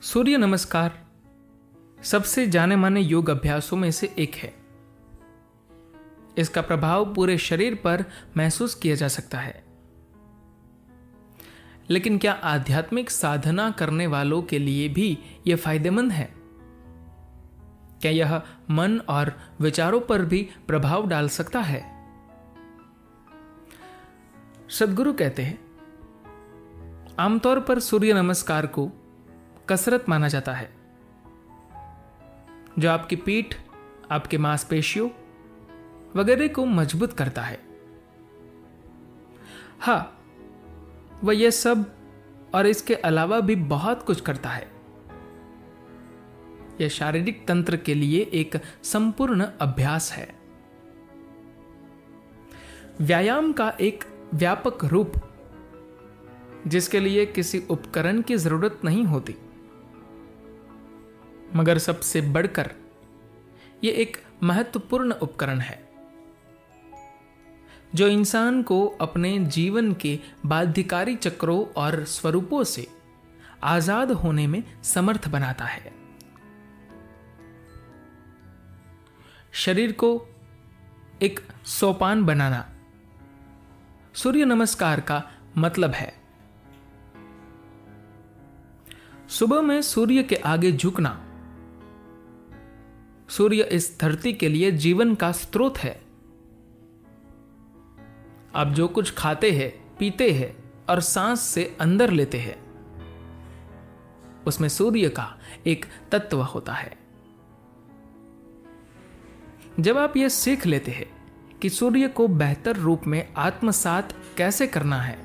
सूर्य नमस्कार सबसे जाने माने योग अभ्यासों में से एक है। इसका प्रभाव पूरे शरीर पर महसूस किया जा सकता है। लेकिन क्या आध्यात्मिक साधना करने वालों के लिए भी यह फायदेमंद है? क्या यह मन और विचारों पर भी प्रभाव डाल सकता है? सद्गुरु कहते हैं, आमतौर पर सूर्य नमस्कार को कसरत माना जाता है, जो आपकी पीठ, आपके मांसपेशियों वगैरह को मजबूत करता है। हाँ, वह यह सब और इसके अलावा भी बहुत कुछ करता है। यह शारीरिक तंत्र के लिए एक संपूर्ण अभ्यास है, व्यायाम का एक व्यापक रूप, जिसके लिए किसी उपकरण की जरूरत नहीं होती। मगर सबसे बढ़कर यह एक महत्वपूर्ण उपकरण है, जो इंसान को अपने जीवन के बाध्यकारी चक्रों और स्वरूपों से आजाद होने में समर्थ बनाता है। शरीर को एक सोपान बनाना सूर्य नमस्कार का मतलब है। सुबह में सूर्य के आगे झुकना। सूर्य इस धरती के लिए जीवन का स्रोत है। आप जो कुछ खाते हैं, पीते हैं और सांस से अंदर लेते हैं, उसमें सूर्य का एक तत्व होता है। जब आप यह सीख लेते हैं कि सूर्य को बेहतर रूप में आत्मसात कैसे करना है,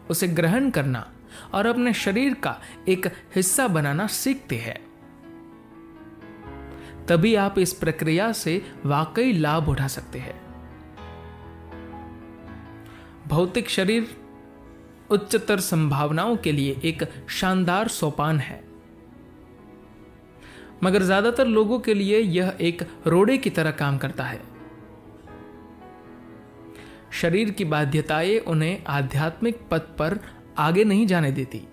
उसे ग्रहण करना और अपने शरीर का एक हिस्सा बनाना सीखते हैं, तभी आप इस प्रक्रिया से वाकई लाभ उठा सकते हैं। भौतिक शरीर उच्चतर संभावनाओं के लिए एक शानदार सोपान है, मगर ज्यादातर लोगों के लिए यह एक रोड़े की तरह काम करता है। शरीर की बाध्यताएं उन्हें आध्यात्मिक पथ पर आगे नहीं जाने देती।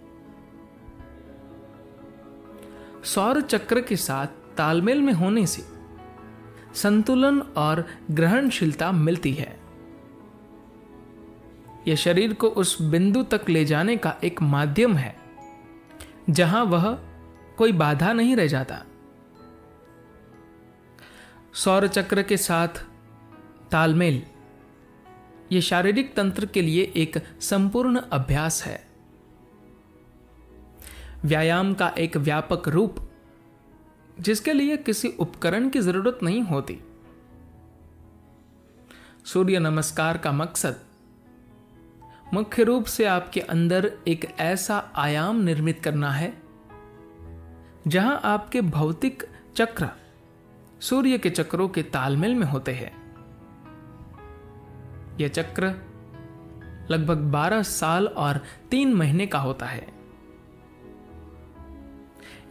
सौर चक्र के साथ तालमेल में होने से संतुलन और ग्रहणशीलता मिलती है। यह शरीर को उस बिंदु तक ले जाने का एक माध्यम है जहां वह कोई बाधा नहीं रह जाता। सौर चक्र के साथ तालमेल यह शारीरिक तंत्र के लिए एक संपूर्ण अभ्यास है, व्यायाम का एक व्यापक रूप, जिसके लिए किसी उपकरण की जरूरत नहीं होती। सूर्य नमस्कार का मकसद मुख्य रूप से आपके अंदर एक ऐसा आयाम निर्मित करना है जहां आपके भौतिक चक्र सूर्य के चक्रों के तालमेल में होते हैं। यह चक्र लगभग 12 साल और 3 महीने का होता है।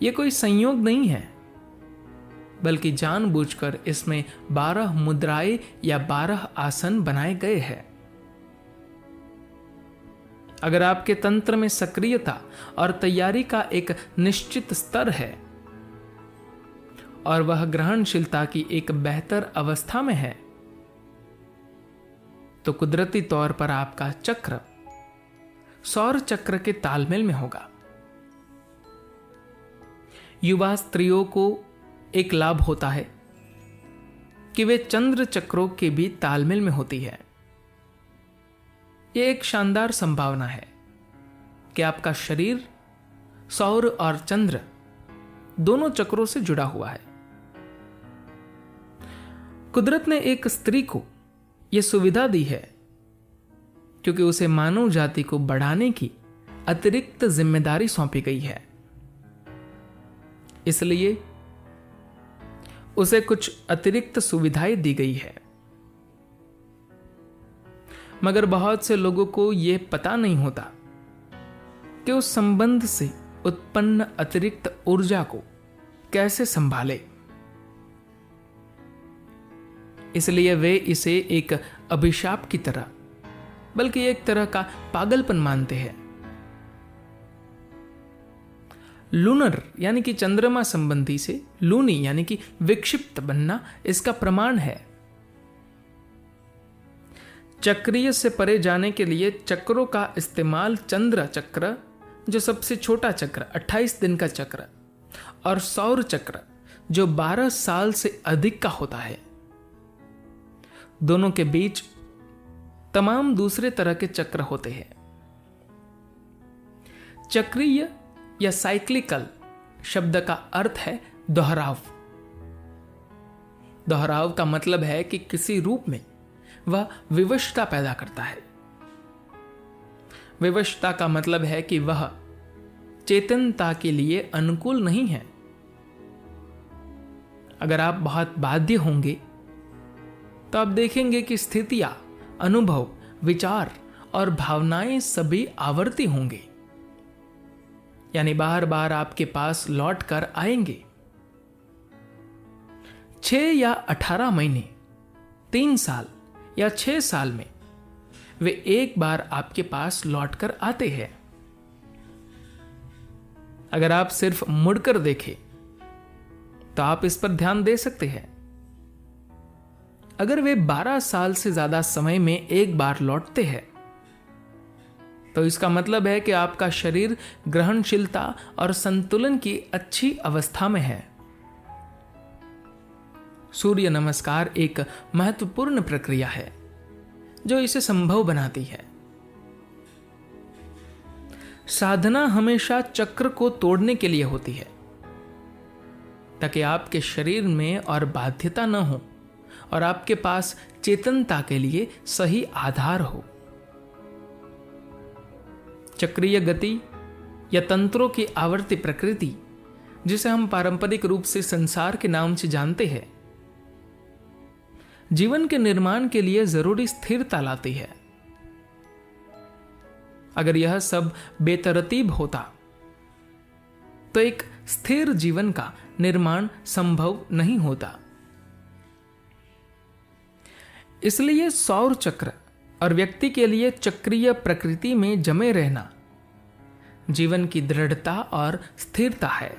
यह कोई संयोग नहीं है, बल्कि जानबूझकर इसमें 12 मुद्राएं या 12 आसन बनाए गए हैं। अगर आपके तंत्र में सक्रियता और तैयारी का एक निश्चित स्तर है और वह ग्रहणशीलता की एक बेहतर अवस्था में है, तो कुदरती तौर पर आपका चक्र सौर चक्र के तालमेल में होगा। युवा स्त्रियों को एक लाभ होता है कि वे चंद्र चक्रों के भी तालमेल में होती है। यह एक शानदार संभावना है कि आपका शरीर सौर और चंद्र दोनों चक्रों से जुड़ा हुआ है। कुदरत ने एक स्त्री को यह सुविधा दी है क्योंकि उसे मानव जाति को बढ़ाने की अतिरिक्त जिम्मेदारी सौंपी गई है। इसलिए उसे कुछ अतिरिक्त सुविधाएं दी गई है। मगर बहुत से लोगों को यह पता नहीं होता कि उस संबंध से उत्पन्न अतिरिक्त ऊर्जा को कैसे संभाले। इसलिए वे इसे एक अभिशाप की तरह, बल्कि एक तरह का पागलपन मानते हैं। लूनर यानी कि चंद्रमा संबंधी से लूनी यानी कि विक्षिप्त बनना इसका प्रमाण है। चक्रीय से परे जाने के लिए चक्रों का इस्तेमाल चंद्र चक्र, जो सबसे छोटा चक्र 28 दिन का चक्र, और सौर चक्र जो 12 साल से अधिक का होता है, दोनों के बीच तमाम दूसरे तरह के चक्र होते हैं। चक्रीय या साइक्लिकल शब्द का अर्थ है दोहराव। दोहराव का मतलब है कि किसी रूप में वह विवशता पैदा करता है। विवशता का मतलब है कि वह चेतनता के लिए अनुकूल नहीं है। अगर आप बहुत बाध्य होंगे तो आप देखेंगे कि स्थितियां, अनुभव, विचार और भावनाएं सभी आवर्ती होंगे, यानी बार बार आपके पास लौट कर आएंगे। 6 या 18 महीने, 3 साल या 6 साल में वे एक बार आपके पास लौट कर आते हैं। अगर आप सिर्फ मुड़कर देखें तो आप इस पर ध्यान दे सकते हैं। अगर वे 12 साल से ज्यादा समय में एक बार लौटते हैं तो इसका मतलब है कि आपका शरीर ग्रहणशीलता और संतुलन की अच्छी अवस्था में है। सूर्य नमस्कार एक महत्वपूर्ण प्रक्रिया है जो इसे संभव बनाती है। साधना हमेशा चक्र को तोड़ने के लिए होती है, ताकि आपके शरीर में और बाध्यता न हो और आपके पास चेतनता के लिए सही आधार हो। चक्रीय गति या तंत्रों की आवर्ती प्रकृति, जिसे हम पारंपरिक रूप से संसार के नाम से जानते हैं, जीवन के निर्माण के लिए जरूरी स्थिरता लाती है। अगर यह सब बेतरतीब होता तो एक स्थिर जीवन का निर्माण संभव नहीं होता। इसलिए सौर चक्र और व्यक्ति के लिए चक्रीय प्रकृति में जमे रहना जीवन की दृढ़ता और स्थिरता है।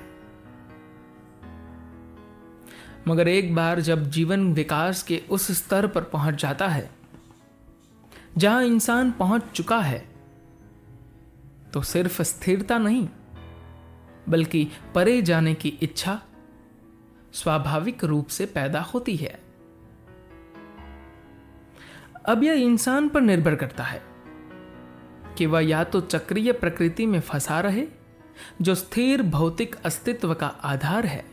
मगर एक बार जब जीवन विकास के उस स्तर पर पहुंच जाता है जहां इंसान पहुंच चुका है, तो सिर्फ स्थिरता नहीं बल्कि परे जाने की इच्छा स्वाभाविक रूप से पैदा होती है। अब यह इंसान पर निर्भर करता है कि वह या तो चक्रीय प्रकृति में फंसा रहे, जो स्थिर भौतिक अस्तित्व का आधार है,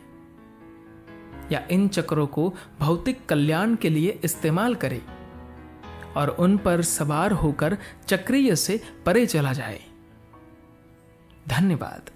या इन चक्रों को भौतिक कल्याण के लिए इस्तेमाल करे और उन पर सवार होकर चक्रीय से परे चला जाए। धन्यवाद।